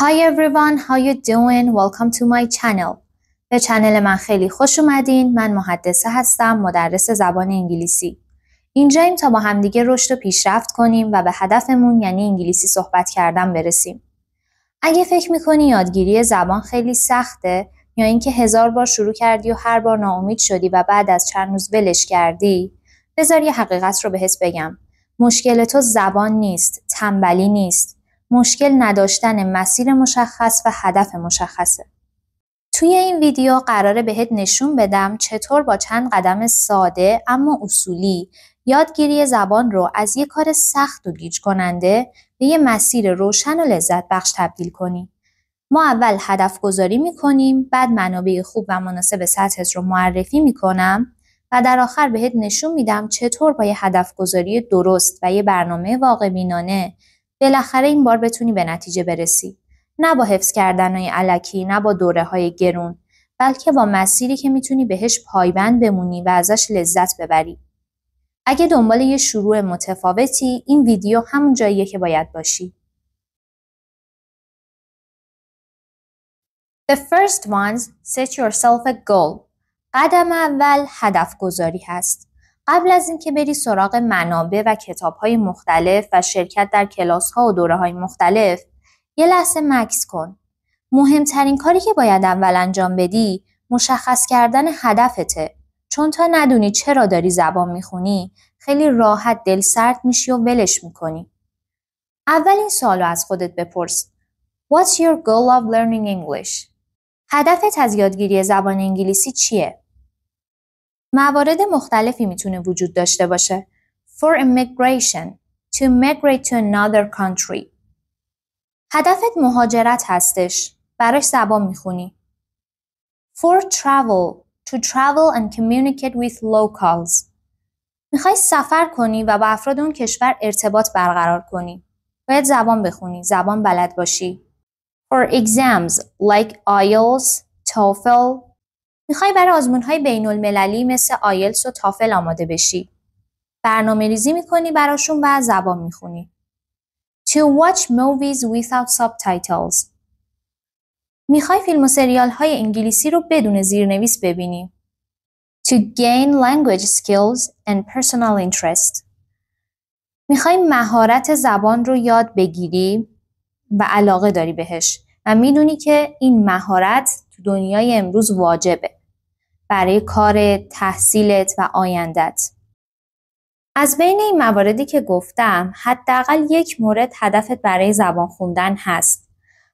Hi everyone, how you doing? Welcome to my channel. به چنل من خیلی خوش اومدین. من محدثه هستم، مدرس زبان انگلیسی. اینجاییم تا با همدیگه رشد و پیشرفت کنیم و به هدفمون یعنی انگلیسی صحبت کردن برسیم. اگه فکر میکنی یادگیری زبان خیلی سخته یا اینکه 1000 بار شروع کردی و هر بار ناامید شدی و بعد از چند روز ولش کردی، بذار یه حقیقت رو بهت بگم. مشکل تو زبان نیست، تنبلی نیست. مشکل نداشتن مسیر مشخص و هدف مشخصه. توی این ویدیو قراره بهت نشون بدم چطور با چند قدم ساده اما اصولی یادگیری زبان رو از یه کار سخت و گیج کننده به یه مسیر روشن و لذت بخش تبدیل کنی. ما اول هدف گذاری میکنیم، بعد منابع خوب و مناسب سطحت رو معرفی میکنم و در آخر بهت نشون میدم چطور با یه هدف گذاری درست و یه برنامه واقع بینانه بالاخره این بار بتونی به نتیجه برسی. نه با حفظ کردنهای الکی، نه با دوره‌های گرون، بلکه با مسیری که میتونی بهش پایبند بمونی و ازش لذت ببری. اگه دنبال یه شروع متفاوتی، این ویدیو همون جاییه که باید باشی. The first ones, set yourself a goal. قدم اول هدف گذاری هست. قبل از اینکه بری سراغ منابع و کتاب‌های مختلف و شرکت در کلاس‌ها و دوره‌های مختلف، یه لحظه مکث کن. مهمترین کاری که باید اول انجام بدی، مشخص کردن هدفته. چون تا ندونی چرا داری زبان میخونی، خیلی راحت دل سرد میشی و ولش میکنی. اول این سوالو از خودت بپرس. What's your goal of learning English? هدفت از یادگیری زبان انگلیسی چیه؟ موارد مختلفی میتونه وجود داشته باشه. For immigration, to migrate to another country. هدفت مهاجرت هستش. براش زبان میخونی. For travel, to travel and communicate with locals. میخوای سفر کنی و با افراد اون کشور ارتباط برقرار کنی. باید زبان بخونی، زبان بلد باشی. For exams like IELTS, TOEFL. میخوای برای آزمون‌های بین‌المللی مثل آیلتس و تافل آماده بشی. برنامه ریزی میکنی براشون و زبان میخونی. To watch movies without subtitles. میخوای فیلم و سریال های انگلیسی رو بدون زیرنویس ببینی. To gain language skills and personal interest. میخوای مهارت زبان رو یاد بگیری و علاقه داری بهش و میدونی که این مهارت تو دنیای امروز واجبه برای کار، تحصیلت و آیندت. از بین این مواردی که گفتم، حداقل یک مورد هدفت برای زبان خوندن هست.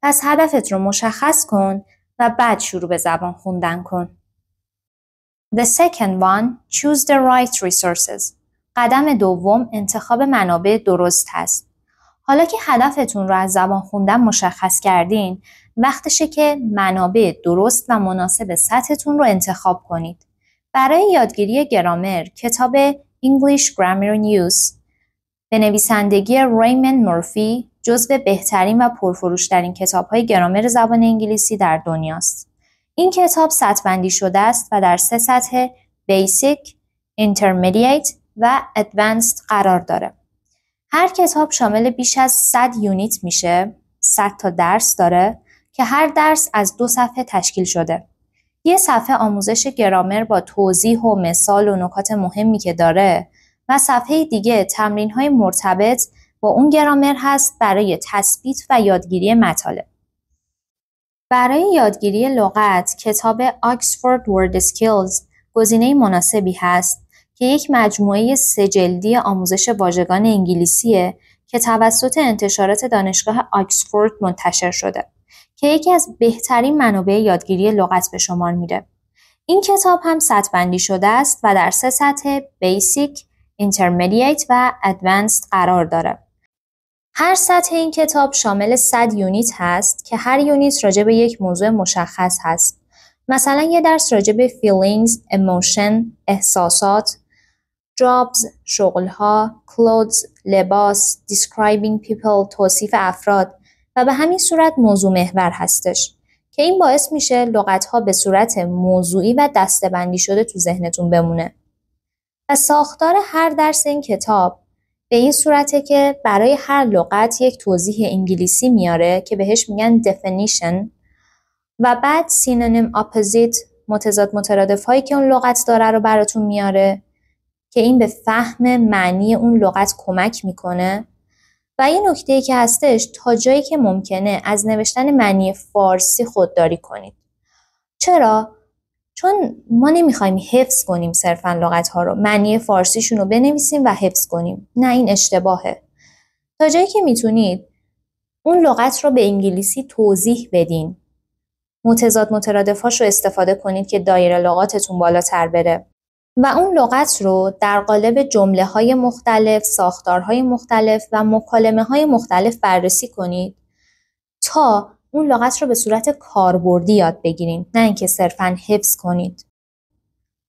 پس هدفت رو مشخص کن و بعد شروع به زبان خوندن کن. The second one, choose the right resources. قدم دوم، انتخاب منابع درست هست. حالا که هدفتون رو از زبان خوندن مشخص کردین، وقتشه که منابع درست و مناسب سطحتون رو انتخاب کنید. برای یادگیری گرامر، کتاب English Grammar in Use به نویسندگی ریموند مورفی جزو بهترین و پرفروشترین کتاب‌های گرامر زبان انگلیسی در دنیاست. این کتاب سطح‌بندی شده است و در 3 سطح Basic, Intermediate و Advanced قرار داره. هر کتاب شامل بیش از 100 یونیت میشه، 100 تا درس داره که هر درس از 2 صفحه تشکیل شده. یه صفحه آموزش گرامر با توضیح و مثال و نکات مهمی که داره و صفحه دیگه تمرین‌های مرتبط با اون گرامر هست برای تثبیت و یادگیری مطالب. برای یادگیری لغت، کتاب Oxford Word Skills گزینه مناسبی هست که یک مجموعه 3 جلدی آموزش واژگان انگلیسیه که توسط انتشارات دانشگاه آکسفورد منتشر شده که یکی از بهترین منابع یادگیری لغت به شمار میره. این کتاب هم سطح‌بندی شده است و در 3 سطح Basic, Intermediate و Advanced قرار داره. هر سطح این کتاب شامل 100 یونیت هست که هر یونیت راجع به یک موضوع مشخص هست. مثلا یه درس راجع به feelings, emotion, احساسات، jobs, شغلها، clothes, لباس, describing people, توصیف افراد و به همین صورت موضوع محور هستش که این باعث میشه لغت‌ها به صورت موضوعی و دسته‌بندی شده تو ذهنتون بمونه. و ساختار هر درس این کتاب به این صورته که برای هر لغت یک توضیح انگلیسی میاره که بهش میگن definition و بعد synonym opposite متضاد مترادف هایی که اون لغت داره رو براتون میاره که این به فهم معنی اون لغت کمک میکنه و این نکته‌ای که هستش تا جایی که ممکنه از نوشتن معنی فارسی خودداری کنید. چرا؟ چون ما نمیخوایم حفظ کنیم صرفاً لغت‌ها رو، معنی فارسیشون رو بنویسیم و حفظ کنیم. نه، این اشتباهه. تا جایی که میتونید اون لغت رو به انگلیسی توضیح بدین. متضاد مترادفاش رو استفاده کنید که دایره لغاتتون بالاتر بره و اون لغت رو در قالب جمله‌های مختلف، ساختارهای مختلف و مکالمه‌های مختلف بررسی کنید تا اون لغت رو به صورت کاربردی یاد بگیرید، نه اینکه صرفاً حفظ کنید.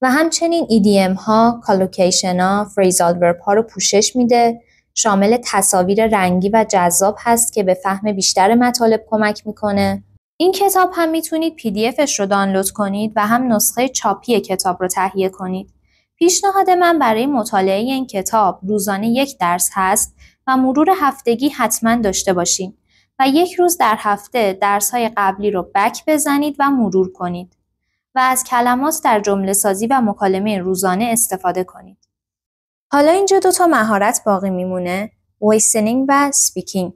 و همچنین EDM ها، کالوکیشن ها، فریزال ورب ها رو پوشش میده، شامل تصاویر رنگی و جذاب هست که به فهم بیشتر مطالب کمک میکنه. این کتاب هم میتونید PDFش رو دانلود کنید و هم نسخه چاپی کتاب رو تهیه کنید. پیشنهاد من برای مطالعه این کتاب روزانه 1 درس هست و مرور هفتگی حتما داشته باشید و 1 روز در هفته درس‌های قبلی رو بک بزنید و مرور کنید و از کلمات در جمله سازی و مکالمه روزانه استفاده کنید. حالا اینجا 2 مهارت باقی میمونه، listening و speaking،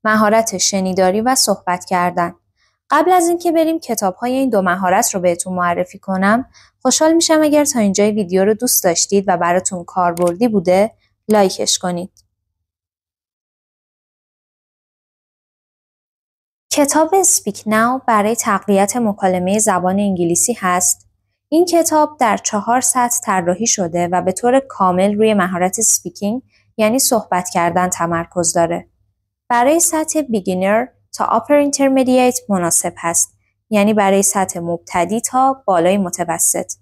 مهارت شنیداری و صحبت کردن. قبل از اینکه بریم کتاب‌های این 2 مهارت رو بهتون معرفی کنم، خوشحال میشم اگر تا اینجای ویدیو رو دوست داشتید و براتون کاربردی بوده، لایکش کنید. کتاب Speak Now برای تقویت مکالمه زبان انگلیسی هست. این کتاب در 4 سطح طراحی شده و به طور کامل روی مهارت speaking یعنی صحبت کردن تمرکز داره. برای سطح beginner تا upper intermediate مناسب هست، یعنی برای سطح مبتدی تا بالای متوسط.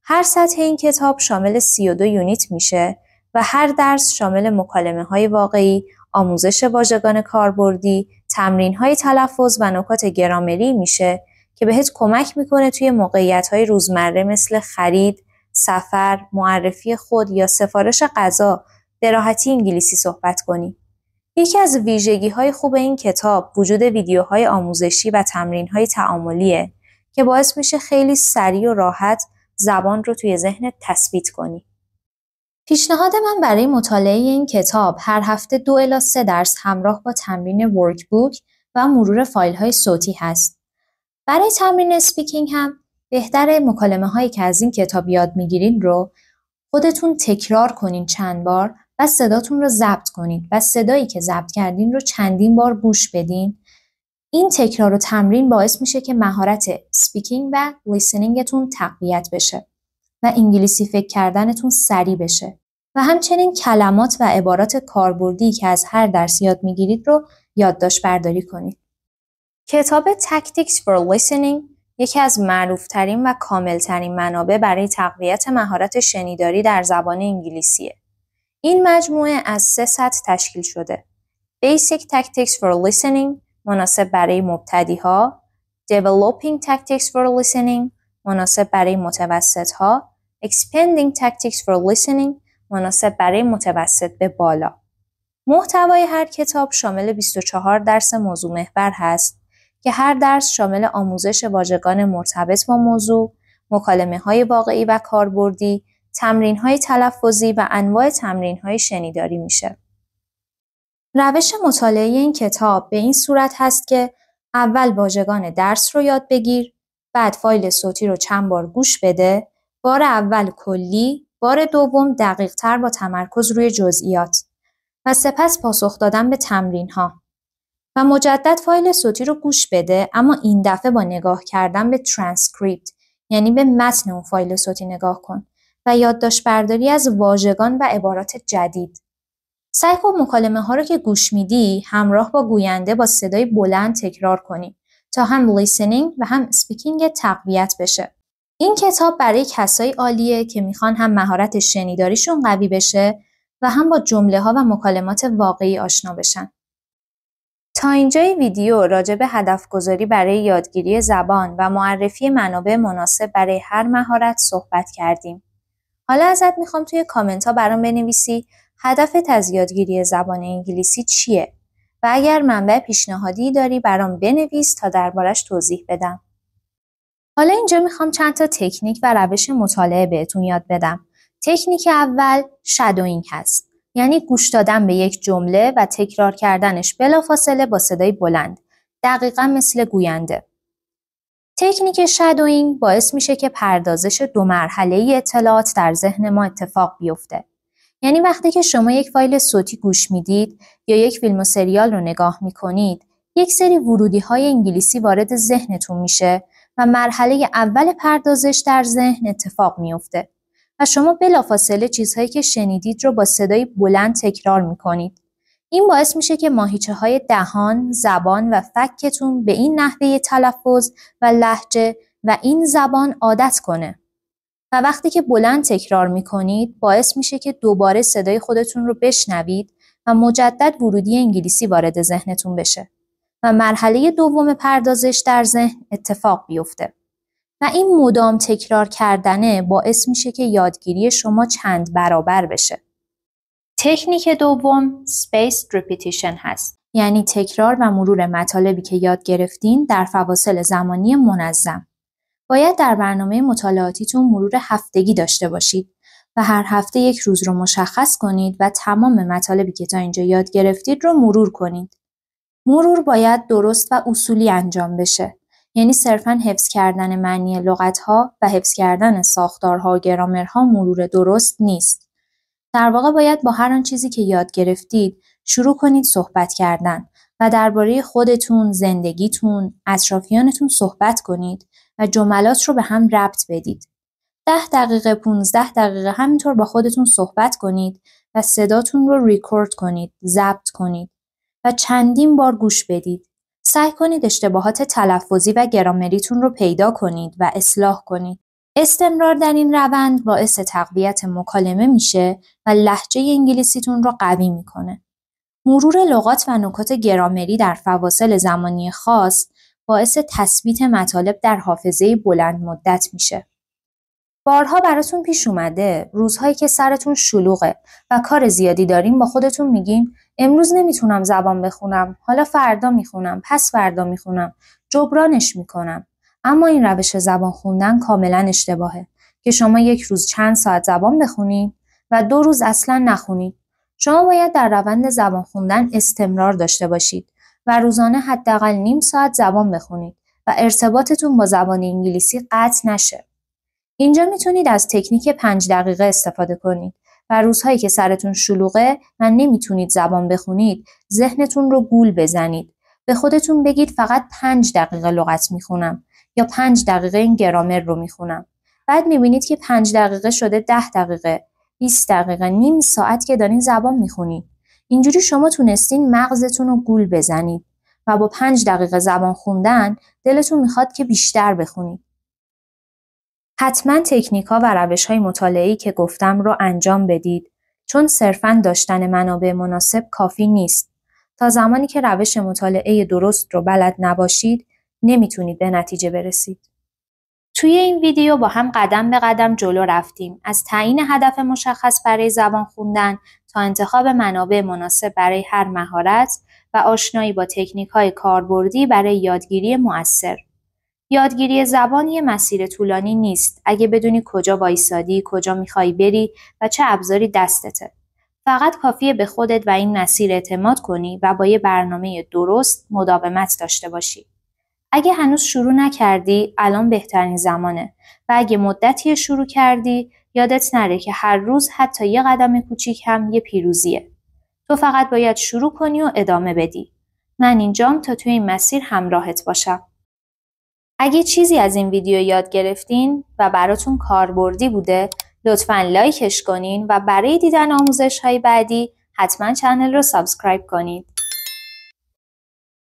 هر سطح این کتاب شامل 32 یونیت میشه و هر درس شامل مکالمه‌های واقعی، آموزش واژگان کاربردی، تمرین‌های تلفظ و نکات گرامری میشه که بهت کمک میکنه توی موقعیت‌های روزمره مثل خرید، سفر، معرفی خود یا سفارش غذا به راحتی انگلیسی صحبت کنی. یکی از ویژگی‌های خوب این کتاب وجود ویدیوهای آموزشی و تمرین‌های تعاملیه که باعث میشه خیلی سریع و راحت زبان رو توی ذهنت تثبیت کنی. پیشنهاد من برای مطالعه این کتاب هر هفته 2 الی 3 درس همراه با تمرین ورکبوک و مرور فایل‌های صوتی هست. برای تمرین اسپیکینگ هم بهتره مکالمه‌هایی که از این کتاب یاد میگیرین رو خودتون تکرار کنین چند بار و صداتون رو ضبط کنین و صدایی که ضبط کردین رو چندین بار گوش بدین. این تکرار و تمرین باعث میشه که مهارت اسپیکینگ و لیسنینگتون تقویت بشه و انگلیسی فکر کردنتون سریع بشه و همچنین کلمات و عبارات کاربردی که از هر درس یاد میگیرید رو یادداشت برداری کنید. کتاب Tactics for Listening یکی از معروفترین و کاملترین منابع برای تقویت مهارت شنیداری در زبان انگلیسیه. این مجموعه از 3 سطح تشکیل شده. Basic Tactics for Listening مناسب برای مبتدی‌ها، Developing Tactics for Listening مناسب برای متوسط‌ها، Expanding Tactics for Listening مناسب برای متوسط به بالا. محتوای هر کتاب شامل 24 درس موضوع محور هست که هر درس شامل آموزش واژگان مرتبط با موضوع، مکالمه‌های واقعی و کاربردی، تمرین‌های تلفظی و انواع تمرین‌های شنیداری میشه. روش مطالعه این کتاب به این صورت هست که اول واژگان درس رو یاد بگیر، بعد فایل صوتی رو چند بار گوش بده، بار اول کلی، بار دوم دقیق‌تر با تمرکز روی جزئیات و سپس پاسخ دادن به تمرین‌ها. و مجدد فایل صوتی رو گوش بده، اما این دفعه با نگاه کردن به ترانسکریپت، یعنی به متن اون فایل صوتی نگاه کن و یادداشت برداری از واژگان و عبارات جدید. سعی کن مکالمه‌ها رو که گوش میدی همراه با گوینده با صدای بلند تکرار کنی تا هم listening و هم speaking تقویت بشه. این کتاب برای کسایی عالیه که میخوان هم مهارت شنیداریشون قوی بشه و هم با جمله‌ها و مکالمات واقعی آشنا بشن. تا اینجای ویدیو راجع به هدف گذاری برای یادگیری زبان و معرفی منابع مناسب برای هر مهارت صحبت کردیم. حالا ازت میخوام توی کامنت ها برام بنویسی هدفت از یادگیری زبان انگلیسی چیه؟ و اگر منبع پیشنهادی داری برام بنویس تا دربارش توضیح بدم. حالا اینجا میخوام چند تا تکنیک و روش مطالعه بهتون یاد بدم. تکنیک اول شادوینگ هست. یعنی گوش دادن به یک جمله و تکرار کردنش بلافاصله با صدای بلند. دقیقاً مثل گوینده. تکنیک شادوینگ باعث میشه که پردازش 2 مرحله‌ای اطلاعات در ذهن ما اتفاق بیفته. یعنی وقتی که شما یک فایل صوتی گوش میدید یا یک فیلم و سریال رو نگاه میکنید، یک سری ورودی‌های انگلیسی وارد ذهنتون میشه و مرحله اول پردازش در ذهن اتفاق میفته و شما بلافاصله چیزهایی که شنیدید رو با صدای بلند تکرار میکنید. این باعث میشه که ماهیچه‌های دهان، زبان و فکتون به این نحوه تلفظ و لهجه و این زبان عادت کنه. و وقتی که بلند تکرار میکنید باعث میشه که دوباره صدای خودتون رو بشنوید و مجدد ورودی انگلیسی وارد ذهنتون بشه و مرحله دوم پردازش در ذهن اتفاق بیفته. و این مدام تکرار کردنه باعث میشه که یادگیری شما چند برابر بشه. تکنیک دوم spaced repetition هست. یعنی تکرار و مرور مطالبی که یاد گرفتین در فواصل زمانی منظم. باید در برنامه مطالعاتیتون مرور هفتگی داشته باشید و هر هفته یک روز رو مشخص کنید و تمام مطالبی که تا اینجا یاد گرفتید رو مرور کنید. مرور باید درست و اصولی انجام بشه. یعنی صرفاً حفظ کردن معنی لغت‌ها و حفظ کردن ساختارها و گرامرها مرور درست نیست. در واقع باید با هر آن چیزی که یاد گرفتید شروع کنید صحبت کردن و درباره خودتون، زندگیتون، اطرافیانتون صحبت کنید و جملات رو به هم ربط بدید. 10 دقیقه، 15 دقیقه همینطور با خودتون صحبت کنید و صداتون رو ریکورد کنید، ضبط کنید و چندین بار گوش بدید. سعی کنید اشتباهات تلفظی و گرامریتون رو پیدا کنید و اصلاح کنید. استمرار در این روند باعث تقویت مکالمه میشه و لهجه انگلیسیتون رو قوی میکنه. مرور لغات و نکات گرامری در فواصل زمانی خاص باعث تثبیت مطالب در حافظه بلند مدت میشه. بارها براتون پیش اومده روزهایی که سرتون شلوغه و کار زیادی دارین با خودتون میگین امروز نمیتونم زبان بخونم، حالا فردا میخونم، پس فردا میخونم، جبرانش میکنم. اما این روش زبان خوندن کاملا اشتباهه که شما یک روز چند ساعت زبان بخونید و 2 روز اصلا نخونید. شما باید در روند زبان خوندن استمرار داشته باشید و روزانه حداقل نیم ساعت زبان بخونید و ارتباطتون با زبان انگلیسی قطع نشه. اینجا میتونید از تکنیک 5 دقیقه استفاده کنید و روزهایی که سرتون شلوغه و نمیتونید زبان بخونید، ذهنتون رو گول بزنید. به خودتون بگید فقط 5 دقیقه لغت میخونم یا 5 دقیقه این گرامر رو میخونم. بعد میبینید که 5 دقیقه شده 10 دقیقه، 20 دقیقه، نیم ساعت که دارین زبان میخونید. اینجوری شما تونستین مغزتون رو گول بزنید و با 5 دقیقه زبان خوندن دلتون میخواد که بیشتر بخونید. حتما تکنیک‌ها و روش‌های مطالعه‌ای که گفتم رو انجام بدید چون صرفاً داشتن منابع مناسب کافی نیست. تا زمانی که روش مطالعه درست رو بلد نباشید نمیتونید به نتیجه برسید. توی این ویدیو با هم قدم به قدم جلو رفتیم از تعیین هدف مشخص برای زبان خوندن تا انتخاب منابع مناسب برای هر مهارت و آشنایی با تکنیک‌های کاربردی برای یادگیری مؤثر. یادگیری زبان یه مسیر طولانی نیست. اگه بدونی کجا وایسادی، کجا میخوای بری و چه ابزاری دستته. فقط کافیه به خودت و این مسیر اعتماد کنی و با یه برنامه درست مداومت داشته باشی. اگه هنوز شروع نکردی، الان بهترین زمانه و اگه مدتی شروع کردی، یادت نره که هر روز حتی یه قدم کوچیک هم یه پیروزیه. تو فقط باید شروع کنی و ادامه بدی. من اینجام تا توی این مسیر همراهت باشم. اگه چیزی از این ویدیو یاد گرفتین و براتون کاربردی بوده، لطفاً لایکش کنین و برای دیدن آموزش‌های بعدی حتما کانال رو سابسکرایب کنید.